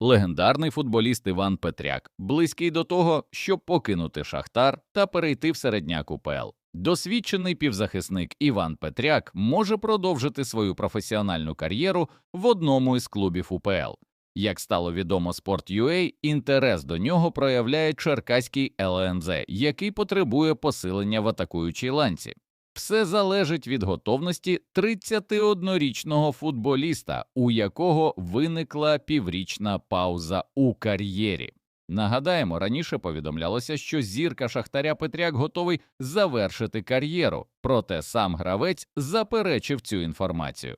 легендарний футболіст Іван Петряк, близький до того, щоб покинути «Шахтар» та перейти в середняк УПЛ. Досвідчений півзахисник Іван Петряк може продовжити свою професіональну кар'єру в одному із клубів УПЛ. Як стало відомо Sport.ua, інтерес до нього проявляє черкаський ЛНЗ, який потребує посилення в атакуючій ланці. Все залежить від готовності 31-річного футболіста, у якого виникла піврічна пауза у кар'єрі. Нагадаємо, раніше повідомлялося, що зірка Шахтаря Петряк готовий завершити кар'єру, проте сам гравець заперечив цю інформацію.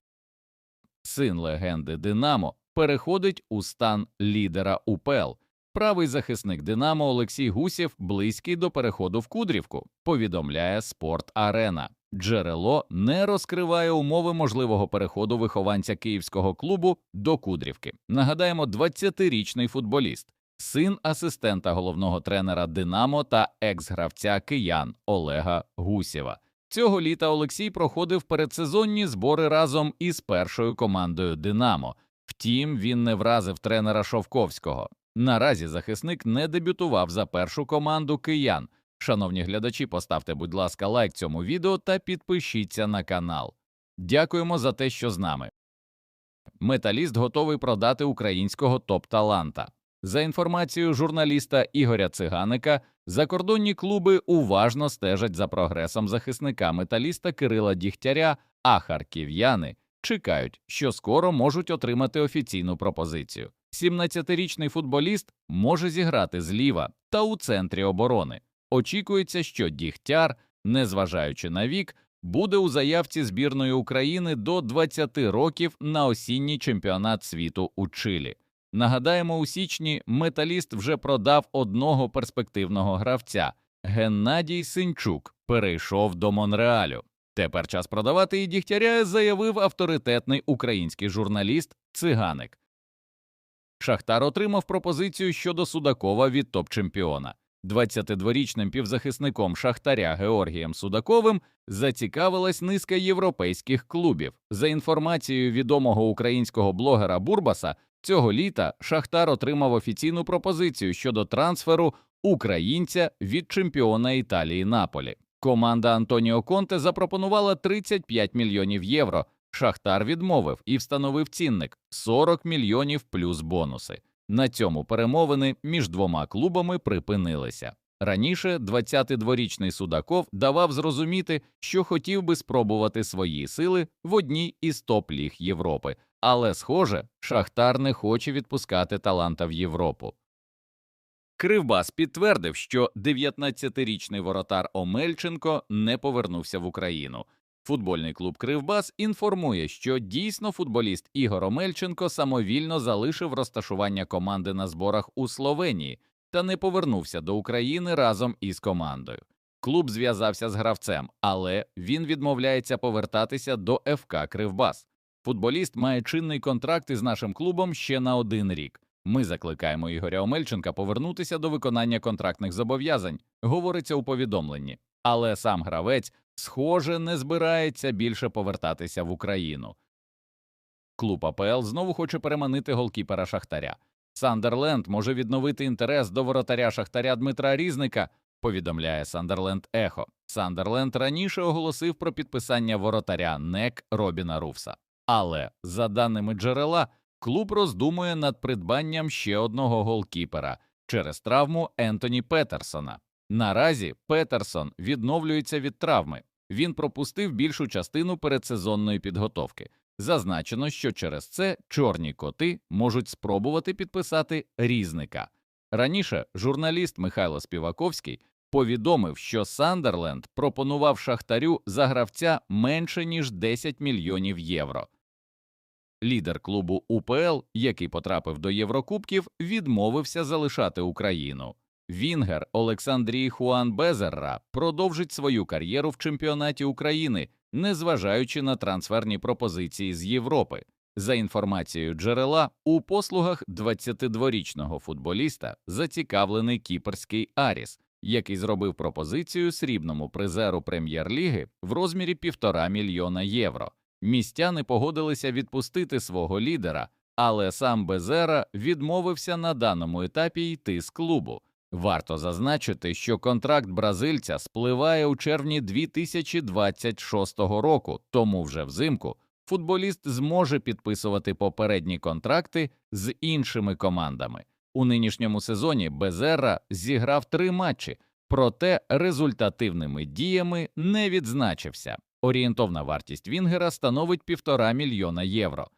Син легенди «Динамо» переходить у стан лідера УПЛ. Правий захисник «Динамо» Олексій Гусєв близький до переходу в Кудрівку, повідомляє «Спорт.Арена». Джерело не розкриває умови можливого переходу вихованця київського клубу до Кудрівки. Нагадаємо, 20-річний футболіст, син асистента головного тренера «Динамо» та екс-гравця киян Олега Гусєва. Цього літа Олексій проходив передсезонні збори разом із першою командою «Динамо». Втім, він не вразив тренера Шовковського. Наразі захисник не дебютував за першу команду киян. Шановні глядачі, поставте, будь ласка, лайк цьому відео та підпишіться на канал. Дякуємо за те, що з нами. Металіст готовий продати українського топ-таланта. За інформацією журналіста Ігоря Циганика, закордонні клуби уважно стежать за прогресом захисника металіста Кирила Дігтяря, а харків'яни чекають, що скоро можуть отримати офіційну пропозицію. 17-річний футболіст може зіграти зліва та у центрі оборони. Очікується, що Дігтяр, незважаючи на вік, буде у заявці збірної України до 20 років на осінній чемпіонат світу у Чилі. Нагадаємо, у січні металіст вже продав одного перспективного гравця. Геннадій Синчук перейшов до Монреалю. Тепер час продавати і Дігтяря, заявив авторитетний український журналіст Циганик. Шахтар отримав пропозицію щодо Судакова від топ-чемпіона. 22-річним півзахисником Шахтаря Георгієм Судаковим зацікавилась низка європейських клубів. За інформацією відомого українського блогера Бурбаса, цього літа Шахтар отримав офіційну пропозицію щодо трансферу українця від чемпіона Італії Наполі. Команда Антоніо Конте запропонувала 35 мільйонів євро. Шахтар відмовив і встановив цінник – 40 мільйонів плюс бонуси. На цьому перемовини між двома клубами припинилися. Раніше 22-річний Судаков давав зрозуміти, що хотів би спробувати свої сили в одній із топ-ліг Європи. Але, схоже, Шахтар не хоче відпускати таланта в Європу. Кривбас підтвердив, що 19-річний воротар Омельченко не повернувся в Україну. Футбольний клуб «Кривбас» інформує, що дійсно футболіст Ігор Омельченко самовільно залишив розташування команди на зборах у Словенії та не повернувся до України разом із командою. Клуб зв'язався з гравцем, але він відмовляється повертатися до ФК «Кривбас». Футболіст має чинний контракт із нашим клубом ще на 1 рік. Ми закликаємо Ігоря Омельченка повернутися до виконання контрактних зобов'язань, говориться у повідомленні. Але сам гравець, схоже, не збирається більше повертатися в Україну. Клуб АПЛ знову хоче переманити голкіпера Шахтаря. Сандерленд може відновити інтерес до воротаря Шахтаря Дмитра Різника, повідомляє Сандерленд Ехо. Сандерленд раніше оголосив про підписання воротаря НЕК Робіна Руфса. Але, за даними джерела, клуб роздумує над придбанням ще одного голкіпера через травму Ентоні Петерсона. Наразі Петерсон відновлюється від травми. Він пропустив більшу частину передсезонної підготовки. Зазначено, що через це «Чорні коти» можуть спробувати підписати Різника. Раніше журналіст Михайло Співаковський повідомив, що Сандерленд пропонував Шахтарю за гравця менше, ніж 10 мільйонів євро. Лідер клубу УПЛ, який потрапив до Єврокубків, відмовився залишати Україну. Вінгер Олександрій Хуан Безерра продовжить свою кар'єру в чемпіонаті України, незважаючи на трансферні пропозиції з Європи. За інформацією джерела, у послугах 22-річного футболіста зацікавлений кіпрський Аріс, який зробив пропозицію срібному призеру Прем'єр-ліги в розмірі 1,5 мільйона євро. Містяни погодилися відпустити свого лідера, але сам Безера відмовився на даному етапі йти з клубу. Варто зазначити, що контракт бразильця спливає у червні 2026 року, тому вже взимку футболіст зможе підписувати попередні контракти з іншими командами. У нинішньому сезоні Безера зіграв 3 матчі, проте результативними діями не відзначився. Орієнтовна вартість Вінгера становить 1,5 мільйона євро.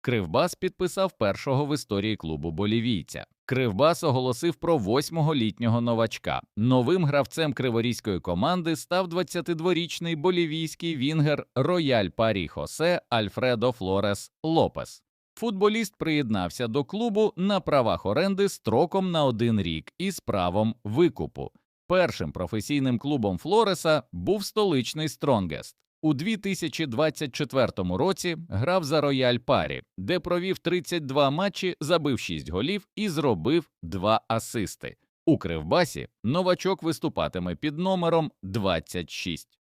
Кривбас підписав першого в історії клубу болівійця. Кривбас оголосив про 8-літнього новачка. Новим гравцем криворізької команди став 22-річний болівійський вінгер Рояль Парі Хосе Альфредо Флорес Лопес. Футболіст приєднався до клубу на правах оренди строком на 1 рік із правом викупу. Першим професійним клубом Флореса був столичний Стронгест. У 2024 році грав за Рояль Парі, де провів 32 матчі, забив 6 голів і зробив 2 асисти. У Кривбасі новачок виступатиме під номером 26.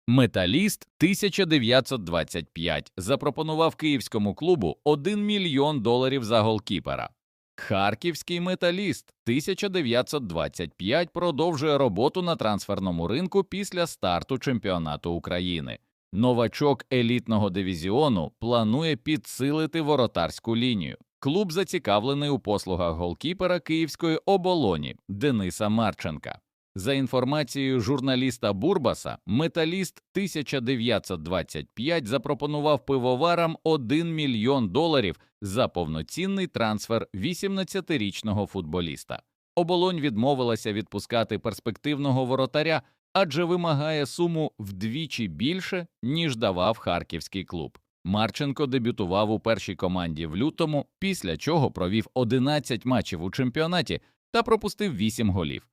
Металіст 1925 запропонував київському клубу $1 мільйон за голкіпера. Харківський Металіст 1925 продовжує роботу на трансферному ринку після старту чемпіонату України. Новачок елітного дивізіону планує підсилити воротарську лінію. Клуб зацікавлений у послугах голкіпера київської «Оболоні» Дениса Марченка. За інформацією журналіста Бурбаса, Металіст 1925 запропонував пивоварам $1 мільйон за повноцінний трансфер 18-річного футболіста. Оболонь відмовилася відпускати перспективного воротаря, адже вимагає суму вдвічі більше, ніж давав харківський клуб. Марченко дебютував у першій команді в лютому, після чого провів 11 матчів у чемпіонаті та пропустив 8 голів.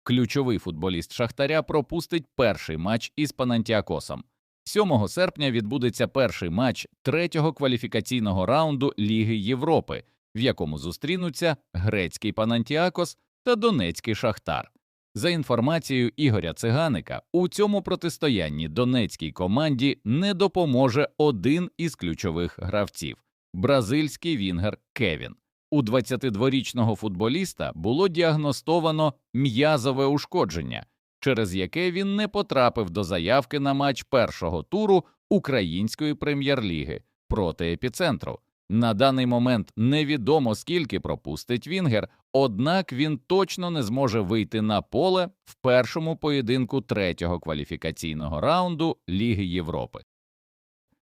Ключовий футболіст Шахтаря пропустить перший матч із Панантіакосом. 7 серпня відбудеться перший матч 3-го кваліфікаційного раунду Ліги Європи, в якому зустрінуться грецький Панантіакос та донецький Шахтар. За інформацією Ігоря Циганика, у цьому протистоянні донецькій команді не допоможе один із ключових гравців – бразильський вінгер Кевін. У 22-річного футболіста було діагностовано м'язове ушкодження, через яке він не потрапив до заявки на матч першого туру Української прем'єр-ліги проти «Епіцентру». На даний момент невідомо, скільки пропустить вінгер, однак він точно не зможе вийти на поле в першому поєдинку 3-го кваліфікаційного раунду Ліги Європи.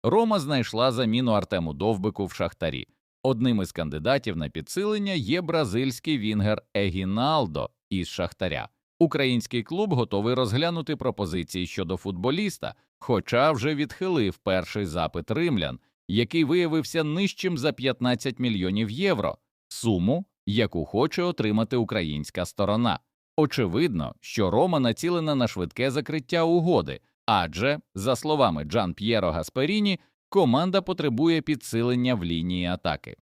Рома знайшла заміну Артему Довбику в Шахтарі. Одним із кандидатів на підсилення є бразильський вінгер Егіналдо із Шахтаря. Український клуб готовий розглянути пропозиції щодо футболіста, хоча вже відхилив перший запит римлян, який виявився нижчим за 15 мільйонів євро, суму, яку хоче отримати українська сторона. Очевидно, що Рома націлена на швидке закриття угоди, адже, за словами Джан П'єро Гасперіні, команда потребує підсилення в лінії атаки.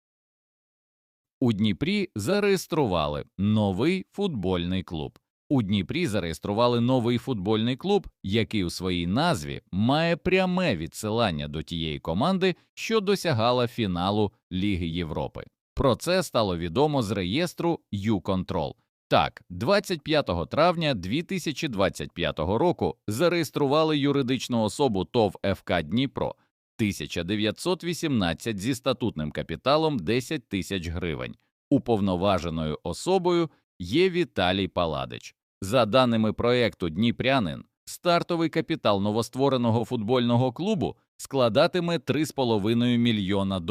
У Дніпрі зареєстрували новий футбольний клуб. У Дніпрі зареєстрували новий футбольний клуб, який у своїй назві має пряме відсилання до тієї команди, що досягала фіналу Ліги Європи. Про це стало відомо з реєстру «Ю-Контрол». Так, 25 травня 2025 року зареєстрували юридичну особу ТОВ ФК Дніпро 1918 зі статутним капіталом 10 тисяч гривень. Уповноваженою особою є Віталій Паладич. За даними проєкту «Дніпрянин», стартовий капітал новоствореного футбольного клубу складатиме $3,5 мільйона.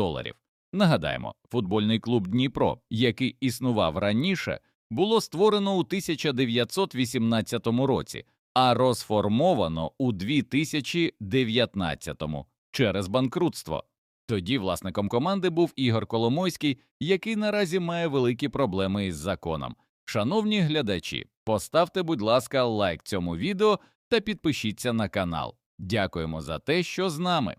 Нагадаємо, футбольний клуб «Дніпро», який існував раніше, було створено у 1918 році, а розформовано у 2019 через банкрутство. Тоді власником команди був Ігор Коломойський, який наразі має великі проблеми із законом. Шановні глядачі, поставте, будь ласка, лайк цьому відео та підпишіться на канал. Дякуємо за те, що з нами.